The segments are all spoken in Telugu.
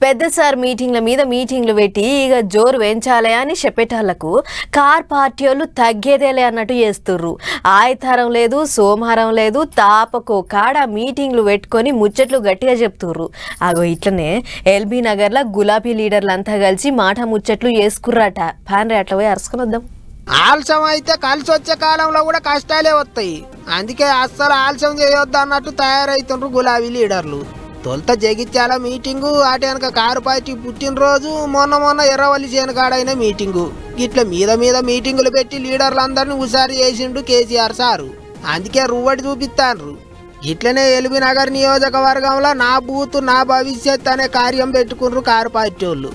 పెద్ద సార్ మీటింగ్ల మీద మీటింగ్లు పెట్టి ఇక జోరు పెంచాలి అని చెప్పేటాళ్లకు కార్ పార్టీ వాళ్ళు తగ్గేదేలే అన్నట్టు చేస్తుర్రు. ఆదివారం లేదు, సోమవారం లేదు, తాపకో కాడ మీటింగ్లు పెట్టుకొని ముచ్చట్లు గట్టిగా చెప్తుర్రు. అగో ఇట్లనే ఎల్బీ నగర్లో గులాబీ లీడర్లంతా కలిసి మాట ముచ్చట్లు చేసుకుర్రట. పాన్రే అట్లా పోయి అరుసుకొని వద్దాం. ఆలస్యం అయితే కలిసి వచ్చే కాలంలో కూడా కష్టాలే వస్తాయి. అందుకే అస్సలు ఆలస్యం చేయొద్దు అన్నట్టు తయారైతుండ్రు గులాబీ లీడర్లు. తొలుత జగిత్యాల మీటింగు, అటు వెనక కారు పార్టీ పుట్టినరోజు, మొన్న ఎర్రవల్లి చేనుకాడైన మీటింగు, ఇట్లా మీద మీటింగులు పెట్టి లీడర్లందరినీ హుషారు చేసిండు కేసీఆర్ సారు. అందుకే రువ్వడి చూపిస్తాన్రు. ఇట్లనే ఎల్బీ నగర్ నియోజకవర్గంలో నా బూత్ నా భవిష్యత్ అనే కార్యం పెట్టుకున్నారు కారు పార్టీ వాళ్ళు.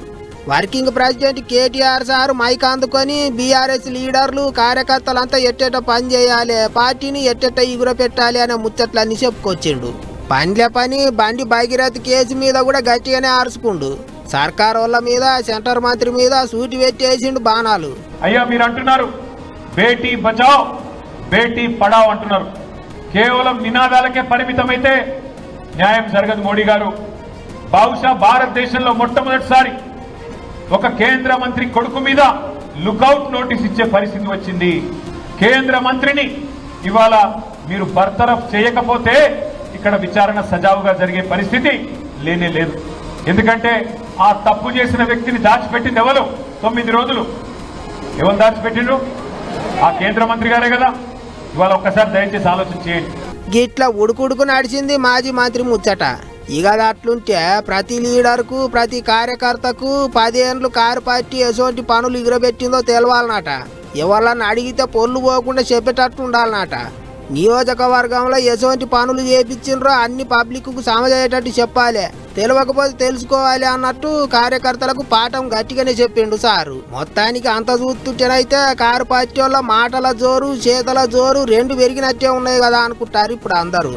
Working president KTR sir mic అందుకొని బీఆర్ఎస్ లీడర్లు కార్యకర్తలంతా ఎట్టెట పని చేయాలి, పార్టీని ఎట్టెట్ట ఎగుర పెట్టాలి అనే ముచ్చట్లన్నీ చెప్పుకొచ్చిండు. పనిలే పని బండి భగీరథ్ కేసు మీద కూడా గట్టిగానే ఆరుచుకుండు. సర్కార్ వాళ్ళ మీద, సెంటర్ మంత్రి మీద సూటి పెట్టేసిండు బాణాలు. అయ్యా మీరు అంటున్నారు బేటీ బచావ్ బేటీ పడావ్ అంటున్నారు. కేవలం నినాదాలకే పరిమితమైతే న్యాయం జరగదు. మోడీ గారు బహుశా భారతదేశంలో మొట్టమొదటిసారి ఒక కేంద్ర మంత్రి కొడుకు మీద లుకౌట్ నోటీస్ ఇచ్చే పరిస్థితి వచ్చింది. కేంద్ర మంత్రిని ఇవాళ మీరు బర్తరఫ్ చేయకపోతే ఇక్కడ విచారణ సజావుగా జరిగే పరిస్థితి లేనే లేదు. ఎందుకంటే ఆ తప్పు చేసిన వ్యక్తిని దాచిపెట్టింది ఎవరు? 9 రోజులు ఎవరు దాచిపెట్టిండ్రు? ఆ కేంద్ర మంత్రి గారే కదా. ఇవాళ ఒక్కసారి దయచేసి ఆలోచన చేయండి. గిట్లా ఉడుకుడుకు నడిచింది మాజీ మంత్రి ముచ్చట. ఇక అట్లుంటే ప్రతి లీడర్కు, ప్రతి కార్యకర్తకు 10 ఏళ్ళు కారు పార్టీ ఎటువంటి పనులు ఎగురబెట్టిందో తెలవాలన్నట. ఎవరన్నా అడిగితే పొల్లు పోకుండా చెప్పేటట్టు ఉండాలన్నట. నియోజకవర్గంలో ఎటువంటి పనులు చేపించిండ్రో అన్ని పబ్లిక్కు సమజయ్యేటట్టు చెప్పాలి, తెలియకపోతే తెలుసుకోవాలి అన్నట్టు కార్యకర్తలకు పాఠం గట్టిగానే చెప్పిండు సారు. మొత్తానికి అంత చూస్తుంటేనైతే కారు పార్టీ వాళ్ళ మాటల జోరు, చేతల జోరు రెండు పెరిగినట్టే ఉన్నాయి కదా అనుకుంటారు ఇప్పుడు అందరూ.